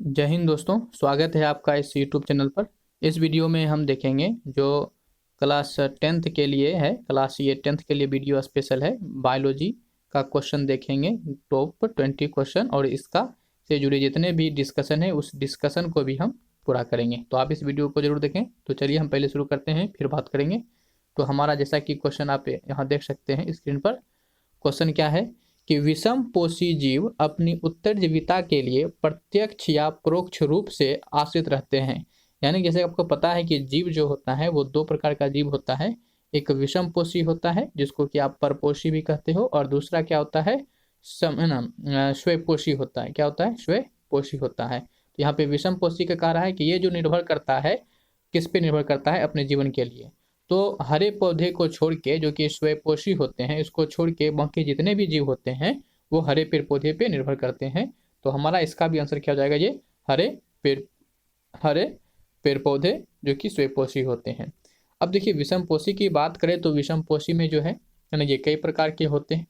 जय हिंद दोस्तों, स्वागत है आपका इस यूट्यूब चैनल पर। इस वीडियो में हम देखेंगे जो क्लास 10th के लिए है। क्लास ये 10th के लिए वीडियो स्पेशल है। बायोलॉजी का क्वेश्चन देखेंगे, टॉप 20 क्वेश्चन, और इसका से जुड़े जितने भी डिस्कशन है उस डिस्कशन को भी हम पूरा करेंगे। तो आप इस वीडियो को जरूर देखें। तो चलिए हम पहले शुरू करते हैं, फिर बात करेंगे। तो हमारा जैसा कि क्वेश्चन आप यहाँ देख सकते हैं स्क्रीन पर। क्वेश्चन क्या है कि विषम पोषी जीव अपनी उत्तरजीविता के लिए प्रत्यक्ष या परोक्ष रूप से आश्रित रहते हैं। यानी जैसे आपको पता है कि जीव जो होता है वो दो प्रकार का जीव होता है। एक विषम पोषी होता है जिसको कि आप परपोषी भी कहते हो, और दूसरा क्या होता है, स्वयपोषी होता है। क्या होता है? स्वयपोषी होता है। तो यहाँ पे विषम पोषी का कह रहा है कि ये जो निर्भर करता है, किस पे निर्भर करता है? अपने जीवन के लिए। तो हरे पौधे को छोड़ के, जो कि स्वयपोषी होते हैं, इसको छोड़ के बाकी जितने भी जीव होते हैं वो हरे पेड़ पौधे पे निर्भर करते हैं। तो हमारा इसका भी आंसर क्या हो जाएगा? ये हरे पेड़ पौधे जो कि स्वयपोषी होते हैं। अब देखिए, विषम पोषी की बात करें तो विषम पोषी में जो है ना, ये कई प्रकार के होते हैं।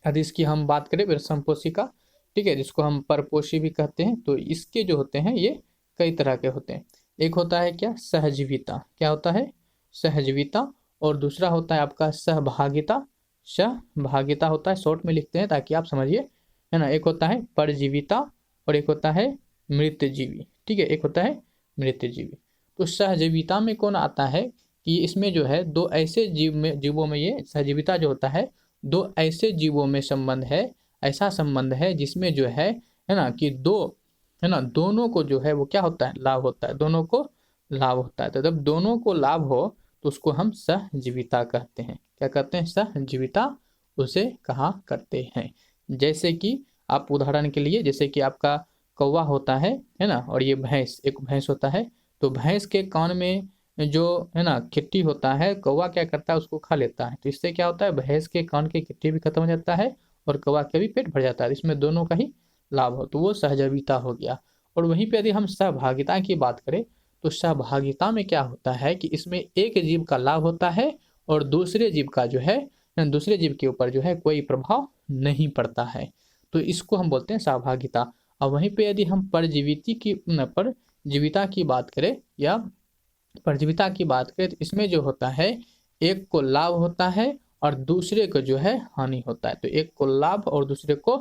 यदि इसकी हम बात करें विषम पोषी का, ठीक है, जिसको हम परपोषी भी कहते हैं, तो इसके जो होते हैं ये कई तरह के होते हैं। एक होता है क्या? सहजीविता। क्या होता है? सहजीविता। और दूसरा होता है आपका सहभागिता। सहभागिता होता है, शॉर्ट में लिखते हैं ताकि आप समझिए, है ना। एक होता है परजीविता और एक होता है मृतजीवी। ठीक है, एक होता है मृतजीवी। तो सहजीविता में कौन आता है कि इसमें जो है दो ऐसे जीवों में ये सहजीविता जो होता है, दो ऐसे जीवों में संबंध है, ऐसा संबंध है जिसमें जो है ना, कि दो, है ना, दोनों को जो है वो क्या होता है? लाभ होता है। दोनों को लाभ होता है। तो जब दोनों को लाभ हो तो उसको हम सहजीविता कहते हैं। क्या कहते हैं? सहजीविता उसे कहा करते हैं। जैसे कि आप उदाहरण के लिए, जैसे कि आपका कौवा होता है ना, और ये भैंस, एक भैंस होता है। तो भैंस के कान में जो है ना किट्टी होता है, कौवा क्या करता है? उसको खा लेता है। तो इससे क्या होता है? भैंस के कान की किट्टी भी खत्म हो जाता है और कौवा का भी पेट भर जाता है। इसमें दोनों का ही लाभ हो, तो वो सहजीविता हो गया। और वहीं पे यदि हम सहभागिता की बात करें तो सहभागिता में क्या होता है कि इसमें एक जीव का लाभ होता है और दूसरे जीव का जो है, दूसरे जीव के ऊपर जो है कोई प्रभाव नहीं पड़ता है। तो इसको हम बोलते हैं सहभागिता। और वहीं पे यदि हम परजीविता की बात करें या परजीविता की बात करें तो इसमें जो होता है, एक को लाभ होता है और दूसरे को जो है हानि होता है। तो एक को लाभ और दूसरे को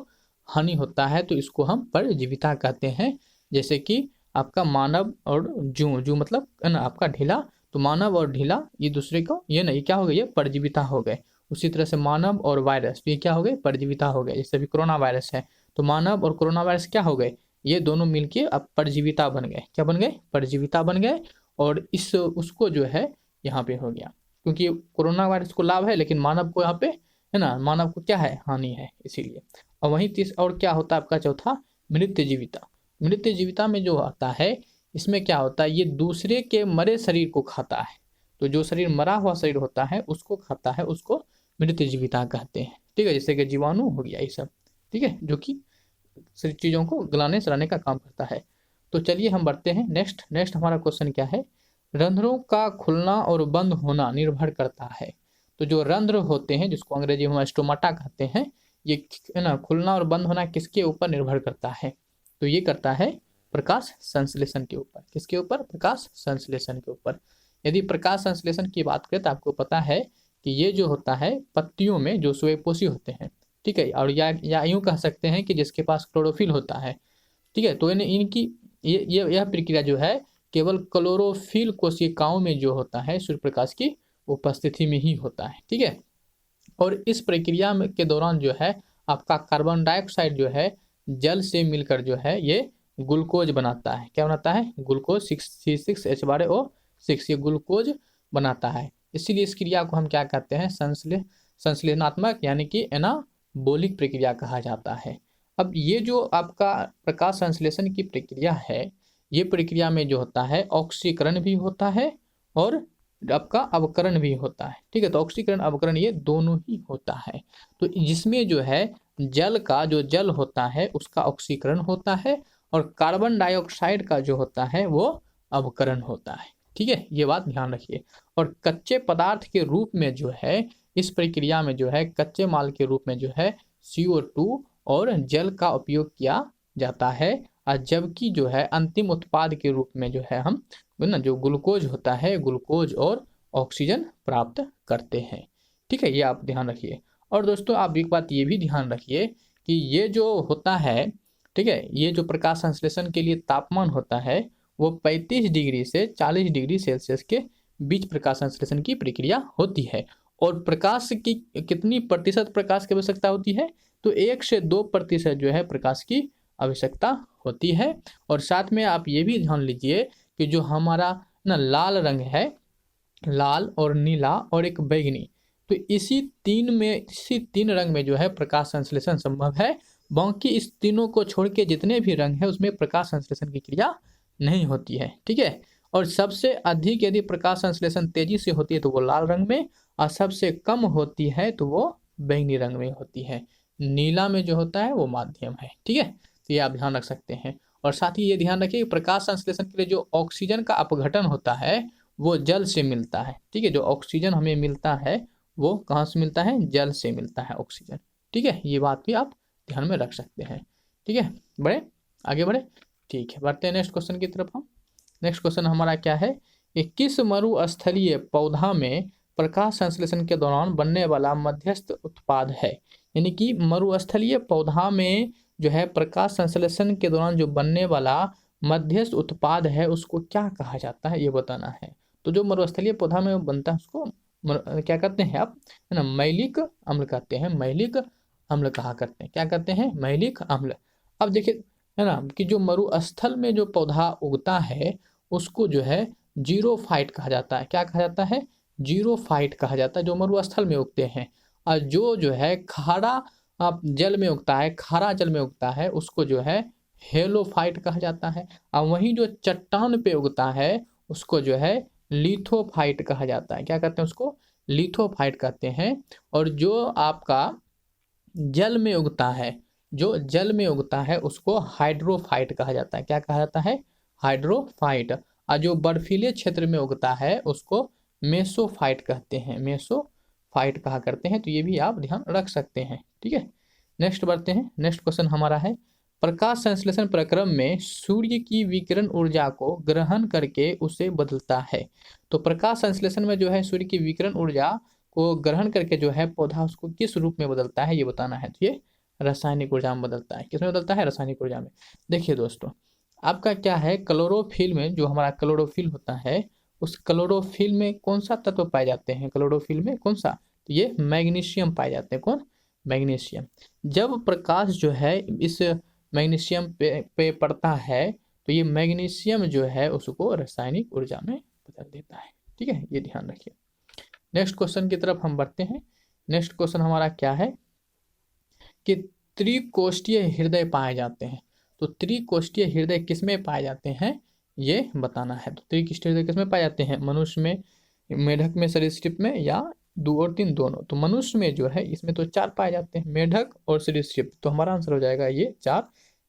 हानि होता है, तो इसको हम परजीविता कहते हैं। जैसे कि आपका मानव और जू, जू मतलब है ना आपका ढीला। तो मानव और ढीला ये दूसरे को, ये नहीं क्या हो गए? ये परजीविता हो गए। उसी तरह से मानव और वायरस, ये क्या हो गए? परजीविता हो गए। जैसे अभी कोरोना वायरस है, तो मानव और कोरोना वायरस क्या हो गए? ये दोनों मिलके अब परजीविता बन गए। क्या बन गए? परजीविता बन गए। और इस उसको जो है यहाँ पे हो गया, क्योंकि कोरोना वायरस को लाभ है लेकिन मानव को यहाँ पे, है ना, मानव को क्या है? हानि है, इसीलिए। और वहीं तीस और क्या होता है आपका चौथा? मृत्युजीविता। मृत्युजीविता में जो आता है, इसमें क्या होता है? ये दूसरे के मरे शरीर को खाता है। तो जो शरीर मरा हुआ शरीर होता है उसको खाता है, उसको मृत्युजीविता कहते हैं। ठीक है, जैसे कि जीवाणु हो गया ये सब, ठीक है, जो कि चीजों को गलाने सड़ाने का काम करता है। तो चलिए हम बढ़ते हैं नेक्स्ट। नेक्स्ट हमारा क्वेश्चन क्या है? रंध्रों का खुलना और बंद होना निर्भर करता है। तो जो रंध्र होते हैं, जिसको अंग्रेजी में स्टोमाटा कहते हैं, ये है ना खुलना और बंद होना किसके ऊपर निर्भर करता है? तो ये करता है प्रकाश संश्लेषण के ऊपर। किसके ऊपर? प्रकाश संश्लेषण के ऊपर। यदि प्रकाश संश्लेषण की बात करें तो आपको पता है कि ये जो होता है पत्तियों में जो स्वयपोषी होते हैं, ठीक है, और या यूं कह सकते हैं कि जिसके पास क्लोरोफिल होता है, ठीक है, तो इनकी ये यह प्रक्रिया जो है केवल क्लोरोफिल कोशिकाओं में जो होता है सूर्य प्रकाश की उपस्थिति में ही होता है। ठीक है, और इस प्रक्रिया में के दौरान जो है आपका कार्बन डाइऑक्साइड जो है जल से मिलकर जो है ये ग्लूकोज बनाता है। क्या बनाता है? ग्लूकोज, C6H12O6, ये ग्लूकोज बनाता है। इसीलिए इस क्रिया को हम क्या कहते हैं? संश्लेषणात्मक यानी कि एनाबोलिक प्रक्रिया कहा जाता है। अब ये जो आपका प्रकाश संश्लेषण की प्रक्रिया है, ये प्रक्रिया में जो होता है ऑक्सीकरण भी होता है और आपका अवकरण भी होता है। ठीक है, तो ऑक्सीकरण अवकरण ये दोनों ही होता है। तो जिसमें जो है जल का जो जल होता है उसका ऑक्सीकरण होता है और कार्बन डाइऑक्साइड का जो होता है वो अवकरण होता है। ठीक है, ये बात ध्यान रखिए। और कच्चे पदार्थ के रूप में जो है इस प्रक्रिया में जो है कच्चे माल के रूप में जो है CO2 और जल का उपयोग किया जाता है, और जबकि जो है अंतिम उत्पाद के रूप में जो है हम ना जो ग्लूकोज होता है, ग्लूकोज और ऑक्सीजन प्राप्त करते हैं। ठीक है, ये आप ध्यान रखिए। और दोस्तों आप एक बात ये भी ध्यान रखिए कि ये जो होता है, ठीक है, ये जो प्रकाश संश्लेषण के लिए तापमान होता है वो 35 डिग्री से 40 डिग्री सेल्सियस के बीच प्रकाश संश्लेषण की प्रक्रिया होती है। और प्रकाश की कितनी प्रतिशत प्रकाश की आवश्यकता होती है, तो 1 से 2% जो है प्रकाश की आवश्यकता होती है। और साथ में आप ये भी ध्यान लीजिए कि जो हमारा ना लाल रंग है, लाल और नीला और एक बैंगनी, तो इसी तीन रंग में जो है प्रकाश संश्लेषण संभव है। बाकी इस तीनों को छोड़ के जितने भी रंग है उसमें प्रकाश संश्लेषण की क्रिया नहीं होती है। ठीक है, और सबसे अधिक यदि प्रकाश संश्लेषण तेजी से होती है तो वो लाल रंग में, और सबसे कम होती है तो वो बैंगनी रंग में होती है। नीला में जो होता है वो माध्यम है। ठीक है, तो ये आप ध्यान रख सकते हैं। और साथ ही ये ध्यान रखिए प्रकाश संश्लेषण के लिए जो ऑक्सीजन का अपघटन होता है वो जल से मिलता है। ठीक है, जो ऑक्सीजन हमें मिलता है वो कहाँ से मिलता है, जल से मिलता है ऑक्सीजन। ठीक है, ये बात भी आप ध्यान में रख सकते हैं। ठीक है, आगे बढ़े। ठीक है, बढ़ते हैं नेक्स्ट क्वेश्चन की तरफ हम। नेक्स्ट क्वेश्चन हमारा क्या है कि किस मरुस्थलीय पौधा में प्रकाश संश्लेषण के दौरान बनने वाला मध्यस्थ उत्पाद है। यानी कि मरुस्थलीय पौधा में जो है प्रकाश संश्लेषण के दौरान जो बनने वाला मध्यस्थ उत्पाद है उसको क्या कहा जाता है, ये बताना है। तो जो मरुस्थलीय पौधा में बनता है उसको क्या कहते हैं आप, है ना, मैलिक अम्ल कहते हैं। मैलिक अम्ल कहा करते हैं, क्या कहते हैं, मैलिक अम्ल। अब देखिए, है ना, कि जो मरुस्थल में जो पौधा उगता है उसको जो है जीरोफाइट कहा जाता है। क्या कहा जाता है, जीरोफाइट कहा जाता है, जो मरुस्थल में उगते हैं। और जो है खारा जल में उगता है, खारा जल में उगता है, उसको जो है हेलोफाइट कहा जाता है। और वहीं जो चट्टान पे उगता है उसको जो है लिथोफाइट कहा जाता है। क्या कहते हैं उसको, लिथोफाइट कहते हैं। और जो आपका जल में उगता है, जो जल में उगता है उसको हाइड्रोफाइट कहा जाता है। क्या कहा जाता है, हाइड्रोफाइट। और जो बर्फीले क्षेत्र में उगता है उसको मेसोफाइट कहते हैं, मेसोफाइट कहा करते हैं। तो ये भी आप ध्यान रख सकते हैं। ठीक है, नेक्स्ट बढ़ते हैं। नेक्स्ट क्वेश्चन हमारा है प्रकाश संश्लेषण प्रक्रम में सूर्य की विकिरण ऊर्जा को ग्रहण करके उसे बदलता है। तो प्रकाश संश्लेषण में जो है सूर्य की विकिरण ऊर्जा को ग्रहण करके जो है पौधा उसको किस रूप में बदलता है ये बताना है। तो ये रासायनिक ऊर्जा में बदलता है। किसमें बदलता है, रासायनिक ऊर्जा में। देखिए दोस्तों, आपका क्या है, क्लोरोफिल में जो हमारा क्लोरोफिल होता है उस क्लोरोफिल में कौन सा तत्व पाए जाते हैं, क्लोरोफिल में कौन सा, तो ये मैग्नीशियम पाए जाते हैं। कौन, मैग्नीशियम। जब प्रकाश जो है इस मैग्नीशियम पे पड़ता है तो ये मैग्नीशियम जो है उसको रासायनिक ऊर्जा में बदल देता है। ठीक है, ये ध्यान रखिए। नेक्स्ट क्वेश्चन की तरफ हम बढ़ते हैं। नेक्स्ट क्वेश्चन हमारा क्या है कि त्रिकोष्ठीय हृदय पाए जाते हैं। तो त्रिकोष्ठीय हृदय किसमें पाए जाते हैं ये बताना है। तो त्रिकोष्ठीय हृदय किसमें पाए जाते हैं, मनुष्य में, मेढक में, सरीसृप में, या 2 और 3 दोनों। तो मनुष्य में जो है इसमें तो 4 पाए जाते हैं, मेढक और सरीसृप। तो हमारा आंसर हो जाएगा ये 4।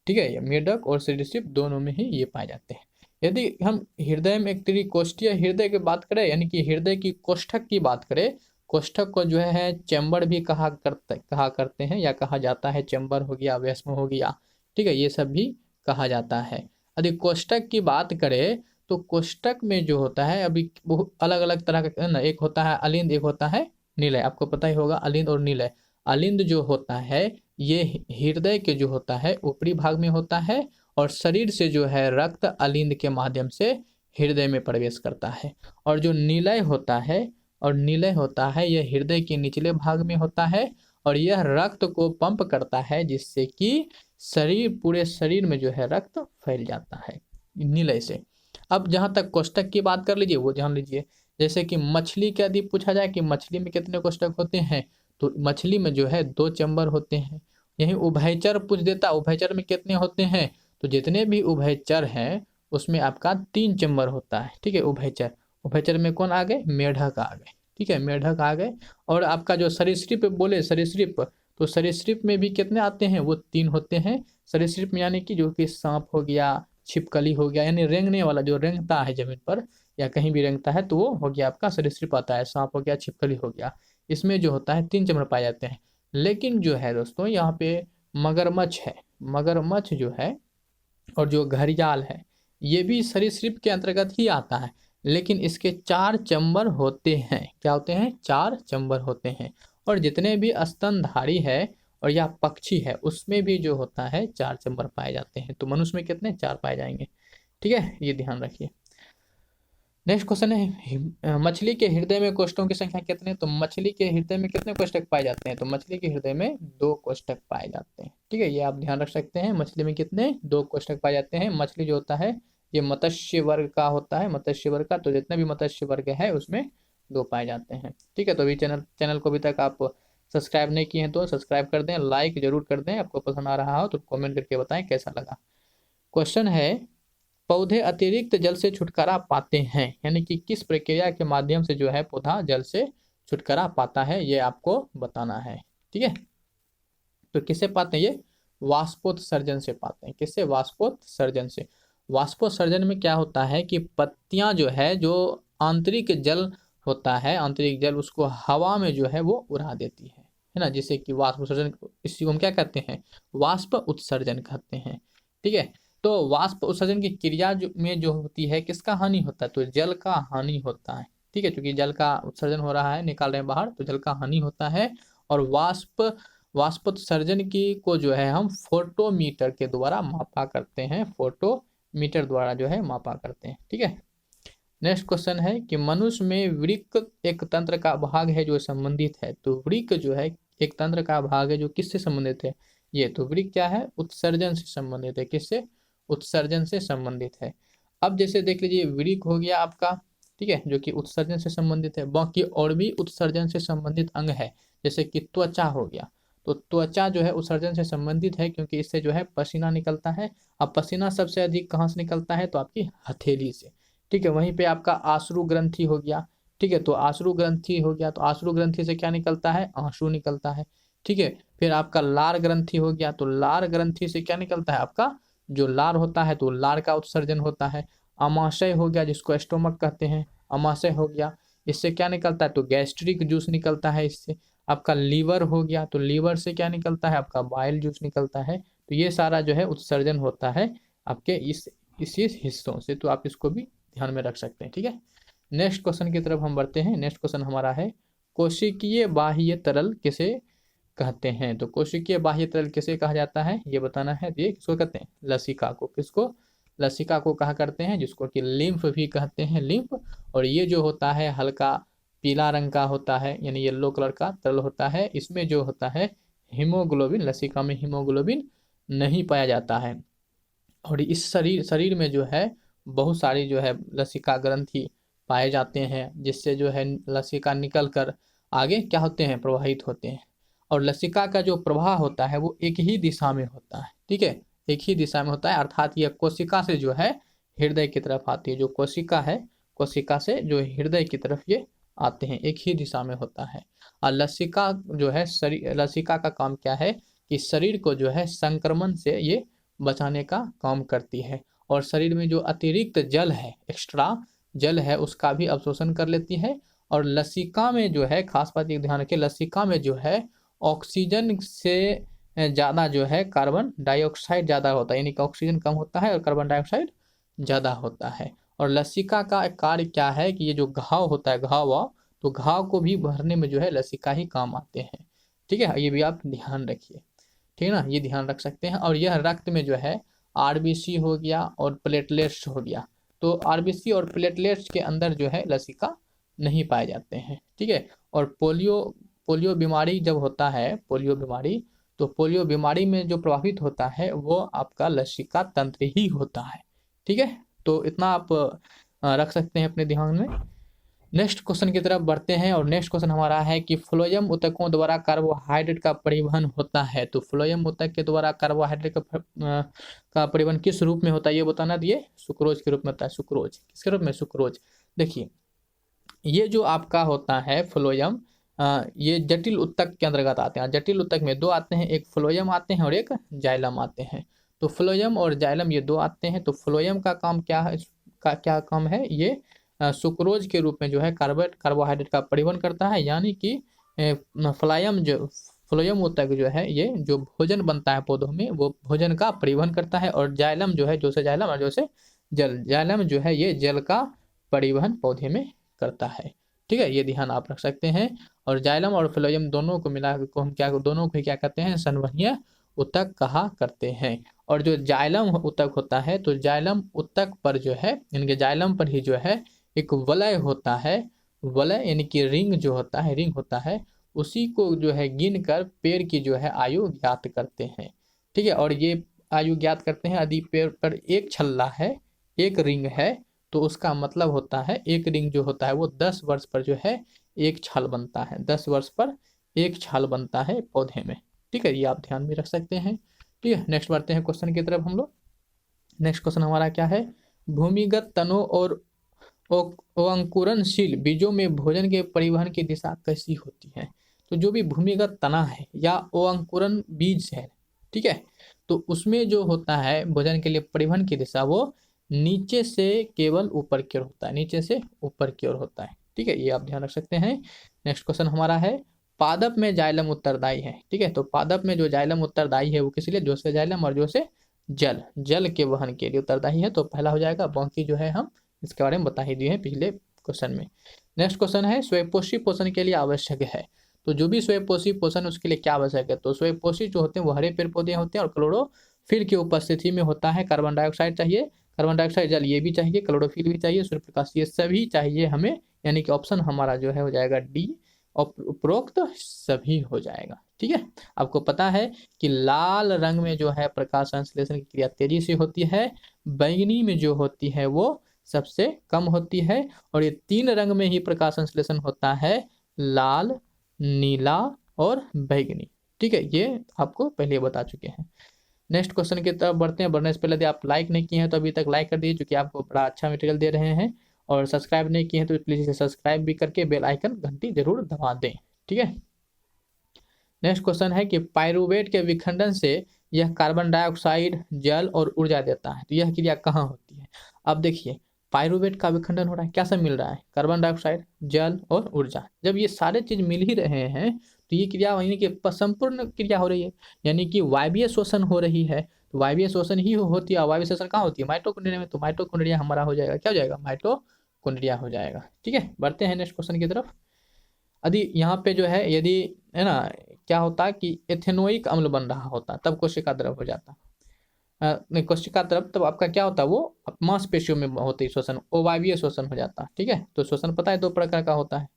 ठीक है, ये मेढक और सरीसृप दोनों में ही ये पाए जाते हैं। यदि हम हृदय में एक त्रिकोष्ठीय हृदय की बात करें, यानी कि हृदय की कोष्ठक की बात करें, कोष्ठक को जो है चैम्बर भी कहा करते हैं, या कहा जाता है, चैम्बर हो गया, वैश्म हो गया। ठीक है, ये सब भी कहा जाता है। यदि कोष्ठक की बात करें तो कोष्ठक में जो होता है अभी बहुत अलग अलग तरह का ना, एक होता है अलिंद, एक होता है निलय। आपको पता ही होगा अलिंद और निलय। अलिंद जो होता है ये हृदय के जो होता है ऊपरी भाग में होता है, और शरीर से जो है रक्त अलिंद के माध्यम से हृदय में प्रवेश करता है। और जो निलय होता है, और निलय होता है यह हृदय के निचले भाग में होता है, और यह रक्त को पंप करता है जिससे कि पूरे शरीर में जो है रक्त फैल जाता है निलय से। अब जहाँ तक कोष्ठक की बात कर लीजिए वो जान लीजिए। जैसे कि मछली का यदि पूछा जाए कि मछली में कितने कोष्ठक होते हैं, तो मछली में जो है 2 चैम्बर होते हैं। यही उभयचर पूछ देता, उभयचर में कितने होते हैं, तो जितने भी उभयचर हैं उसमें आपका 3 चैम्बर होता है। ठीक है, उभयचर, उभयचर में कौन आ गए, मेढक आ गए। ठीक है, मेढक आ गए। और आपका जो सरीसृप बोले, सरीसृप, तो सरीसृप में भी कितने आते हैं, वो 3 होते हैं सरीसृप में। यानी कि जो कि सांप हो गया, छिपकली हो गया, यानी रेंगने वाला जो रेंगता है जमीन पर या कहीं भी रेंगता है, तो वो हो गया आपका सरीसृप आता है। सांप हो गया, छिपकली हो गया, इसमें जो होता है 3 चैम्बर पाए जाते हैं। लेकिन जो है दोस्तों यहाँ पे मगरमच्छ है, मगरमच्छ जो है और जो घड़ियाल है ये भी सरीसृप के अंतर्गत ही आता है, लेकिन इसके 4 चंबर होते हैं। क्या होते हैं? 4 चंबर होते हैं। और जितने भी स्तनधारी है और या पक्षी है उसमें भी जो होता है 4 चंबर पाए जाते हैं। तो मनुष्य में कितने? 4 पाए जाएंगे। ठीक है, ये ध्यान रखिए। नेक्स्ट क्वेश्चन है मछली के हृदय में कोष्ठों की संख्या कितने? तो मछली के हृदय में कितने कोष्ठक पाए जाते हैं? तो मछली के हृदय में 2 कोष्ठक पाए जाते हैं। ठीक है, ये आप ध्यान रख सकते हैं। मछली में कितने? 2 कोष्ठक पाए जाते हैं। मछली जो होता है ये मत्स्य वर्ग का होता है, मत्स्य वर्ग का। तो जितने भी मत्स्य वर्ग है उसमें 2 पाए जाते हैं। ठीक है, तो अभी चैनल को अभी तक आप सब्सक्राइब नहीं किए हैं तो सब्सक्राइब कर दें, लाइक जरूर कर दें। आपको पसंद आ रहा हो तो कॉमेंट करके बताएं कैसा लगा। क्वेश्चन है पौधे अतिरिक्त जल से छुटकारा पाते हैं, यानी कि किस प्रक्रिया के माध्यम से जो है पौधा जल से छुटकारा पाता है, ये आपको बताना है। ठीक है, तो किससे पाते हैं? ये वाष्पोत्सर्जन से पाते हैं। किससे? वाष्पोत्सर्जन से। वाष्पोत्सर्जन में क्या होता है कि पत्तियां जो है, जो आंतरिक जल होता है, आंतरिक जल उसको हवा में जो है वो उड़ा देती है ना, जिससे कि वाष्पोत्सर्जन, इसी को हम क्या कहते हैं? वाष्प उत्सर्जन कहते हैं। ठीक है, तो वाष्प उत्सर्जन की क्रिया में जो होती है किसका हानि होता है? तो जल का हानि होता है। ठीक है, क्योंकि जल का उत्सर्जन हो रहा है, निकाल रहे हैं बाहर, तो जल का हानि होता है। और वाष्पोत्सर्जन की को जो है हम फोटोमीटर के द्वारा मापा करते हैं, फोटोमीटर द्वारा जो है मापा करते हैं। ठीक है, नेक्स्ट क्वेश्चन है कि मनुष्य में वृक्क एक तंत्र का भाग है जो संबंधित है। तो वृक्क जो है एक तंत्र का भाग है जो किससे संबंधित है? ये तो वृक्क क्या है? उत्सर्जन से संबंधित है। किससे? उत्सर्जन से संबंधित है। अब जैसे देख लीजिए वृक्क हो गया आपका, ठीक है, जो कि उत्सर्जन से संबंधित है। बाकी और भी उत्सर्जन से संबंधित अंग है, जैसे कि त्वचा हो गया। तो त्वचा जो है उत्सर्जन से संबंधित है क्योंकि इससे जो है पसीना निकलता है। अब पसीना सबसे अधिक कहाँ से निकलता है? तो आपकी हथेली से। ठीक है, वहीं पे आपका आश्रु ग्रंथि हो गया। ठीक है, तो आश्रु ग्रंथि हो गया, तो आश्रु ग्रंथि से क्या निकलता है? आंसू निकलता है। ठीक है, फिर आपका लार ग्रंथि हो गया, तो लार ग्रंथि से क्या निकलता है? आपका जो लार होता है तो लार का उत्सर्जन होता है। अमाशय हो गया, जिसको स्टोमक कहते हैं, अमाशय हो गया, इससे क्या निकलता है? तो गैस्ट्रिक जूस निकलता है इससे। आपका लीवर हो गया, तो लीवर से क्या निकलता है? आपका बाइल जूस निकलता है। तो ये सारा जो है उत्सर्जन होता है आपके इसी हिस्सों से, तो आप इसको भी ध्यान में रख सकते हैं। ठीक है, नेक्स्ट क्वेश्चन की तरफ हम बढ़ते हैं। नेक्स्ट क्वेश्चन हमारा है कोशिकीय बाह्य तरल किसे कहते हैं? तो कोशिकीय बाह्य तरल किसे कहा जाता है ये बताना है। ये किसको कहते हैं? लसिका को। किसको? लसिका को कहा करते हैं, जिसको कि लिम्फ भी कहते हैं, लिम्फ। और ये जो होता है हल्का पीला रंग का होता है, यानी येलो कलर का तरल होता है। इसमें जो होता है हीमोग्लोबिन, लसिका में हीमोग्लोबिन नहीं पाया जाता है। और इस शरीर में जो है बहुत सारी जो है लसिका ग्रंथि पाए जाते हैं, जिससे जो है लसिका निकल कर आगे क्या होते हैं? प्रवाहित होते हैं। और लसिका का जो प्रवाह होता है वो एक ही दिशा में होता है। ठीक है, एक ही दिशा में होता है, अर्थात यह कोशिका से जो है हृदय की तरफ आती है। जो कोशिका है, कोशिका से जो हृदय की तरफ ये आते हैं, एक ही दिशा में होता है। और लसिका जो है लसिका का काम क्या है कि शरीर को जो है संक्रमण से ये बचाने का काम करती है। और शरीर में जो अतिरिक्त जल है, एक्स्ट्रा जल है, उसका भी अवशोषण कर लेती है। और लसिका में जो है खास बात ये ध्यान रखें, लसिका में जो है ऑक्सीजन से ज़्यादा जो है कार्बन डाइऑक्साइड ज़्यादा होता है, यानी कि ऑक्सीजन कम होता है और कार्बन डाइऑक्साइड ज़्यादा होता है। और लसिका का कार्य क्या है कि ये जो घाव होता है, घाव वाव, तो घाव को भी भरने में जो है लसिका ही काम आते हैं। ठीक है, ये भी आप ध्यान रखिए। ठीक है ना, ये ध्यान रख सकते हैं। और यह रक्त में जो है आरबीसी हो गया और प्लेटलेट्स हो गया। तो आरबीसी और प्लेटलेट्स के अंदर जो है लसिका नहीं पाए जाते हैं। ठीक है, और पोलियो बीमारी जब होता है, पोलियो बीमारी, तो पोलियो बीमारी में जो प्रभावित होता है वो आपका लसिका तंत्र ही होता है। ठीक है, तो इतना आप रख सकते हैं अपने ध्यान में। नेक्स्ट क्वेश्चन की तरफ बढ़ते हैं। और नेक्स्ट क्वेश्चन हमारा है कि फ्लोएम ऊतकों द्वारा कार्बोहाइड्रेट का परिवहन होता है। तो फ्लोएम ऊतक के द्वारा कार्बोहाइड्रेट का परिवहन किस रूप में होता है ये बताना दिए। सुक्रोज के रूप में होता है। सुक्रोज किसके रूप में? सुक्रोज। देखिए ये जो आपका होता है फ्लोएम, ये जटिल ऊतक के अंतर्गत आते हैं। जटिल ऊतक में 2 आते हैं, एक फ्लोएम आते हैं और एक जाइलम आते हैं। तो फ्लोएम और जाइलम ये 2 आते हैं। तो फ्लोएम का काम क्या है? इसका क्या काम है? ये सुक्रोज के रूप में जो है कार्बोहाइड्रेट का परिवहन करता है, यानी कि फ्लोएम ऊतक जो है ये जो भोजन बनता है पौधों में वो भोजन का परिवहन करता है, और जाइलम जो है, जो से जाइलम और जो से जल, जाइलम जो है ये जल का परिवहन पौधे में करता है। ठीक है, ये ध्यान आप रख सकते हैं। और जाइलम और फ्लोएम दोनों को मिला को हम क्या, दोनों को क्या कहते हैं, संवहनीय ऊतक कहा करते हैं। और जो जाइलम ऊतक होता है तो जाइलम ऊतक पर जो है, इनके जाइलम पर ही जो है एक वलय होता है, वलय यानी कि रिंग जो होता है, रिंग होता है, उसी को जो है गिन कर पेड़ की जो है आयु ज्ञात करते हैं। ठीक है, और ये आयु ज्ञात करते हैं यदि पेड़ पर एक छल्ला है, एक रिंग है, तो उसका मतलब होता है एक रिंग जो होता है वो 10 वर्ष पर जो है एक छाल बनता है, 10 वर्ष पर एक छाल बनता है पौधे में। ठीक है, ये आप ध्यान में रख सकते हैं। ठीक है, नेक्स्ट बढ़ते हैं क्वेश्चन की तरफ हम लोग। नेक्स्ट क्वेश्चन हमारा क्या है, भूमिगत तनों और अंकुरणशील बीजों में भोजन के परिवहन की दिशा कैसी होती है। तो जो भी भूमिगत तना है या अंकुरण बीज है, ठीक है, तो उसमें जो होता है भोजन के लिए परिवहन की दिशा वो नीचे से केवल ऊपर की ओर होता है, नीचे से ऊपर की ओर होता है। ठीक है, ये आप ध्यान रख सकते हैं। नेक्स्ट क्वेश्चन हमारा है, पादप में जाइलम उत्तरदायी है। ठीक है, तो पादप में जो जाइलम उत्तरदायी है वो किस लिए, जो से जाइलम और जो से जल, जल के वहन के लिए उत्तरदायी है। तो पहला हो जाएगा, बाकी जो है हम इसके बारे में बता ही दिए हैं पिछले क्वेश्चन में। नेक्स्ट क्वेश्चन है, स्वयंपोषी पोषण के लिए आवश्यक है। तो जो भी स्वयंपोषी पोषण उसके लिए क्या आवश्यक है, तो स्वयंपोषी जो होते हैं वो हरे पेड़ पौधे होते हैं और क्लोरोफिल की उपस्थिति में होता है। कार्बन डाइऑक्साइड चाहिए, कार्बन डाइऑक्साइड जल ये भी चाहिए, क्लोरोफिल भी चाहिए, सूर्य प्रकाश, ये सभी चाहिए हमें, यानी कि ऑप्शन हमारा जो है हो जाएगा डी, उपरोक्त सभी हो जाएगा। ठीक है, आपको पता है कि लाल रंग में जो है प्रकाश संश्लेषण की क्रिया तेजी से होती है, बैंगनी में जो होती है वो सबसे कम होती है, और ये 3 रंग में ही प्रकाश संश्लेषण होता है, लाल, नीला और बैंगनी। ठीक है, ये आपको पहले बता चुके हैं। नेक्स्ट क्वेश्चन की तरफ बढ़ते हैं। बढ़ने से पहले यदि आप लाइक नहीं किए हैं तो अभी तक लाइक कर दीजिए, क्योंकि आपको बड़ा अच्छा मटेरियल दे रहे हैं। और सब्सक्राइब नहीं किए हैं तो प्लीज इसे सब्सक्राइब भी करके बेल आइकन घंटी जरूर दबा दें। ठीक है, नेक्स्ट क्वेश्चन है कि पाइरूवेट के विखंडन से यह कार्बन डाइऑक्साइड, जल और ऊर्जा देता है, तो यह क्रिया कहाँ होती है। अब देखिए, पाइरूवेट का विखंडन हो रहा है, क्या सब मिल रहा है, कार्बन डाइऑक्साइड, जल और ऊर्जा। जब ये सारे चीज मिल ही रहे हैं तो ये क्रिया यानी कि संपूर्ण क्रिया हो रही है, यानी कि वायवीय शोषण हो रही है। तो वायवीय शोषण ही होती है, वायवीय शोषण कहाँ होती है, माइटोकॉन्ड्रिया में। तो माइटोकॉन्ड्रिया हमारा हो जाएगा, क्या हो जाएगा, माइटोकॉन्ड्रिया हो जाएगा। ठीक है, बढ़ते हैं नेक्स्ट क्वेश्चन की तरफ। यदि यहाँ पे जो है, यदि है ना, क्या होता है कि एथेनोइक अम्ल बन रहा होता तब कोशिका द्रव हो जाता, नहीं कोशिका द्रव तब आपका क्या होता, वो मांसपेशियों में होती शोषण, अवायवीय शोषण हो जाता। ठीक है, तो शोषण पता है 2 प्रकार का होता है।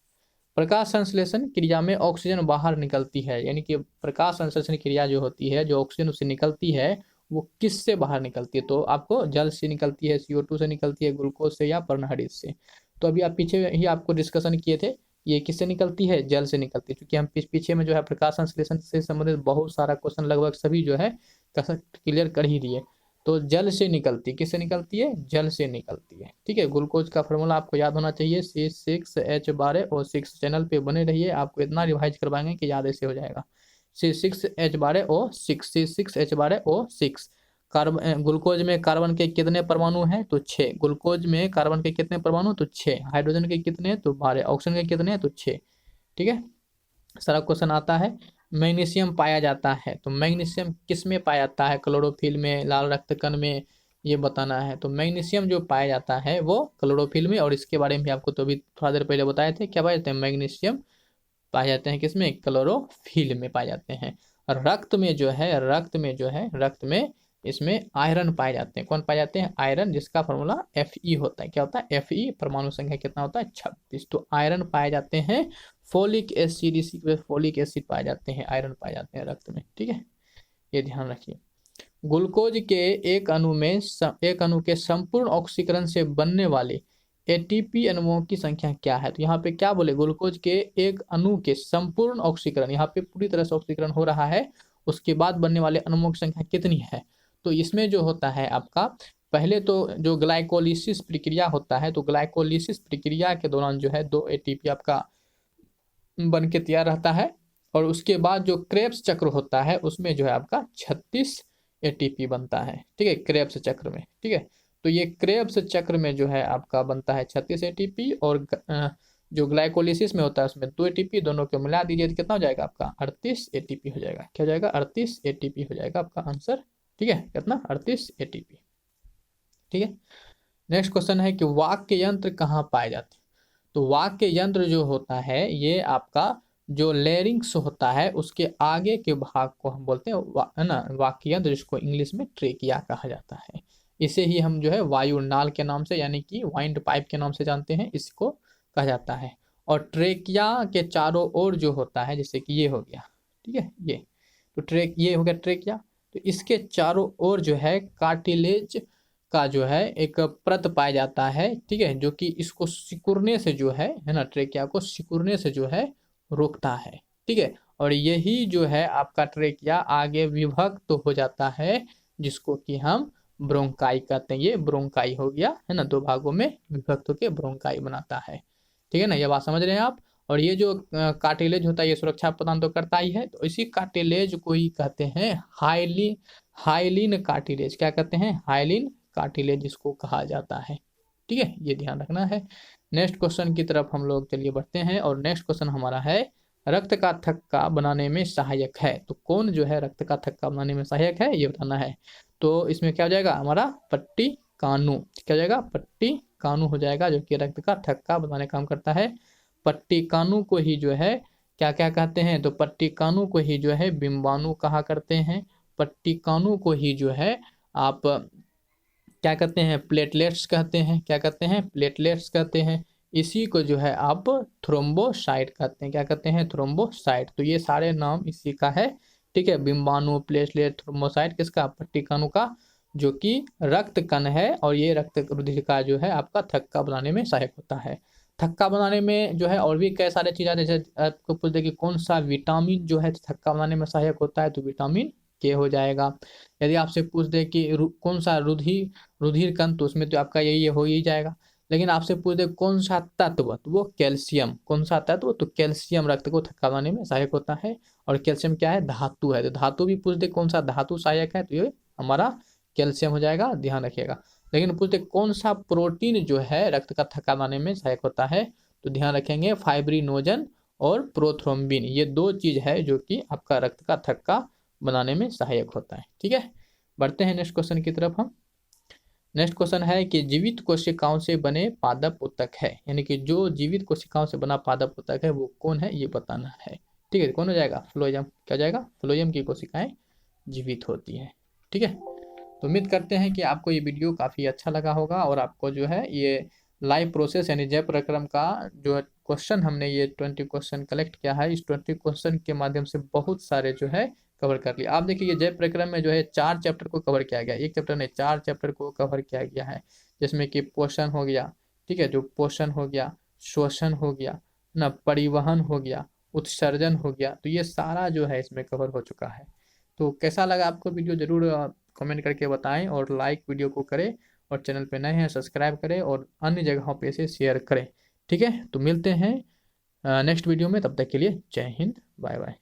प्रकाश संश्लेषण क्रिया में ऑक्सीजन बाहर निकलती है, यानी कि प्रकाश संश्लेषण क्रिया जो होती है, जो ऑक्सीजन उससे निकलती है वो किससे बाहर निकलती है, तो आपको जल से निकलती है, CO2 से निकलती है, ग्लूकोज से या पर्णहरित से। तो अभी आप पीछे ही आपको डिस्कशन किए थे, ये किससे निकलती है, जल से निकलती है, क्योंकि हम पीछे में जो है प्रकाश संश्लेषण से संबंधित बहुत सारा क्वेश्चन लगभग सभी जो है क्लियर कर ही दिए। तो जल से निकलती, किससे निकलती है, जल से निकलती है। ठीक है, ग्लूकोज का फॉर्मूला आपको याद होना चाहिए, C6H12O6। चैनल पे बने रहिए, आपको इतना रिवाइज करवाएंगे कि याद ऐसे हो जाएगा। C6H12O6, C6H12O6। कार्बन, ग्लूकोज में कार्बन के कितने परमाणु हैं, तो 6। ग्लूकोज में कार्बन के कितने परमाणु, तो 6। हाइड्रोजन के कितने, तो 12। ऑक्सीजन के कितने, तो 6। ठीक है, सारा क्वेश्चन आता है। मैग्नीशियम पाया जाता है, तो मैग्नीशियम किस में पाया जाता है, क्लोरोफिल में, लाल रक्त कण में, ये बताना है। तो मैग्नीशियम जो पाया जाता है वो क्लोरोफिल में, और इसके बारे में भी आपको तो अभी थोड़ा देर पहले बताए थे, क्या पाए जाते हैं, मैग्नीशियम पाए जाते हैं किसमें, क्लोरोफिल में पाए जाते हैं। और रक्त में जो है, रक्त में इसमें आयरन पाए जाते हैं। कौन पाए जाते हैं, आयरन, जिसका फॉर्मूला Fe होता है। क्या होता है, Fe, परमाणु संख्या कितना होता है, 26। तो आयरन पाए जाते हैं। फोलिक एसिड, इसी पे फोलिक एसिड पाए जाते हैं, आयरन पाए जाते हैं रक्त में। ठीक है, ये ध्यान रखिए। ग्लूकोज के एक अणु के संपूर्ण ऑक्सीकरण से बनने वाले ATP अणुओं की संख्या क्या है। तो यहाँ पे क्या बोले, ग्लूकोज के एक अणु के संपूर्ण ऑक्सीकरण, यहाँ पे पूरी तरह से ऑक्सीकरण हो रहा है, उसके बाद बनने वाले अणुओं की संख्या कितनी है। तो इसमें जो होता है आपका, पहले तो जो ग्लाइकोलिसिस प्रक्रिया होता है, तो ग्लाइकोलिसिस प्रक्रिया के दौरान जो है 2 ATP आपका बन के तैयार रहता है, और उसके बाद जो क्रेब्स चक्र होता है उसमें जो है आपका 36 ATP बनता है। ठीक है, क्रेब्स चक्र में। ठीक है, तो ये क्रेब्स चक्र में जो है आपका बनता है 36 ATP, और जो ग्लाइकोलिसिस में होता है उसमें 2 ATP, दोनों को मिला दीजिए तो कितना हो जाएगा आपका 38 ATP हो जाएगा। क्या हो जाएगा 38 ATP हो जाएगा आपका आंसर। ठीक है, कितना 38 ATP। ठीक है, नेक्स्ट क्वेश्चन है कि वाक्य यंत्र कहाँ पाए जाते हैं। तो वाक्य यंत्र जो होता है ये आपका जो लेरिंग्स होता है उसके आगे के भाग को हम बोलते हैं है ना वाक्य यंत्र, जिसको इंग्लिश में ट्रेकिया कहा जाता है। इसे ही हम जो है वायु नाल के नाम से यानी कि वाइंड पाइप के नाम से जानते हैं, इसको कहा जाता है। और ट्रेकिया के चारों ओर जो होता है, जैसे कि ये हो गया, ठीक है, ये तो ये हो गया ट्रेकिया, तो इसके चारों ओर जो है कार्टिलेज का जो है एक परत पाया जाता है। ठीक है, जो कि इसको सिकुड़ने से जो है ना ट्रेकिया को सिकुड़ने से जो है रोकता है। ठीक है, और यही जो है आपका ट्रेकिया आगे विभक्त तो हो जाता है, जिसको कि हम ब्रोंकाई कहते हैं। ये ब्रोंकाई हो गया है ना, 2 भागों में विभक्त होकर ब्रोंकाई बनाता है। ठीक है ना, ये बात समझ रहे हैं आप। और ये जो कार्टिलेज होता है ये सुरक्षा प्रदान तो करता ही है, तो इसी कार्टिलेज को ही कहते हैं हाइलिन कार्टिलेज। क्या कहते हैं, हाइलिन कार्टिलेज इसको कहा जाता है। ठीक है, ये ध्यान रखना है। नेक्स्ट क्वेश्चन की तरफ हम लोग चलिए बढ़ते हैं, और नेक्स्ट क्वेश्चन हमारा है रक्त का थक्का बनाने में सहायक है। तो कौन जो है रक्त का थक्का बनाने में सहायक है ये बताना है। तो इसमें क्या हो जाएगा हमारा पट्टी कानू। क्या हो जाएगा पट्टी कानू हो जाएगा, जो कि रक्त का थक्का बनाने का काम करता है। पट्टी कानू को ही जो है क्या क्या कहते हैं, तो पट्टी कानू को ही जो है बिम्बाणु कहा करते हैं। पट्टी कानू को ही जो है आप क्या कहते हैं, प्लेटलेट्स कहते हैं। क्या कहते हैं, प्लेटलेट्स कहते हैं। इसी को जो है आप थ्रोम्बोसाइट कहते हैं। क्या कहते हैं, थ्रोम्बोसाइट। तो ये सारे नाम इसी का है। ठीक है, बिम्बाणु, प्लेटलेट, थ्रोम्बोसाइट किसका, पट्टिकाणु का, जो कि रक्त कण है। और ये रक्त रुधिर का जो है आपका थक्का बनाने में सहायक होता है। थक्का बनाने में जो है और भी कई सारे चीज़, जैसे आपको पूछते कि कौन सा विटामिन जो है थक्का बनाने में सहायक होता है, तो विटामिन के हो जाएगा। यदि आपसे पूछ दे कि कौन सा रुधिर कण, तो उसमें तो आपका यही हो ही जाएगा। लेकिन आपसे पूछ दे कौन सा तत्व, तो वो कैल्शियम। कौन सा तत्व, तो कैल्शियम रक्त को थक्का बनाने में सहायक होता है। और कैल्शियम क्या है, धातु है। तो धातु भी पूछ दे कौन सा धातु सहायक है, तो ये हमारा कैल्शियम हो जाएगा, ध्यान रखिएगा। लेकिन पूछते कौन सा प्रोटीन जो है रक्त का थक्का बनाने में सहायक होता है, तो ध्यान रखेंगे फाइब्रिनोजन और प्रोथ्रोम्बिन, ये 2 चीज है जो कि आपका रक्त का थक्का बनाने में सहायक होता है। ठीक है, बढ़ते हैं नेक्स्ट क्वेश्चन की तरफ हम। नेक्स्ट क्वेश्चन है कि जीवित कोशिकाओं से बने पादप उत्तक है, यानी कि जो जीवित कोशिकाओं से बना पादप उत्तक है वो कौन है ये बताना है। ठीक है, कौन हो जाएगा, फ्लोएम। क्या हो जाएगा, फ्लोएम की कोशिकाएं जीवित होती है। ठीक है, तो उम्मीद करते हैं कि आपको ये वीडियो काफ़ी अच्छा लगा होगा, और आपको जो है ये लाइव प्रोसेस यानी जय प्रक्रम का जो क्वेश्चन हमने ये 20 क्वेश्चन कलेक्ट किया है, इस 20 क्वेश्चन के माध्यम से बहुत सारे जो है कवर कर लिया। आप देखिए ये जय प्रक्रम में जो है 4 चैप्टर को कवर किया गया, एक चैप्टर नहीं 4 चैप्टर को कवर किया गया है, जिसमें कि पोषण हो गया, ठीक है, जो पोषण हो गया, शोषण हो गया ना, परिवहन हो गया, उत्सर्जन हो गया, तो ये सारा जो है इसमें कवर हो चुका है। तो कैसा लगा आपको वीडियो जरूर कमेंट करके बताएं, और लाइक वीडियो को करें, और चैनल पे नए हैं सब्सक्राइब करें, और अन्य जगहों पे इसे शेयर करें। ठीक है, तो मिलते हैं नेक्स्ट वीडियो में, तब तक के लिए जय हिंद, बाय बाय।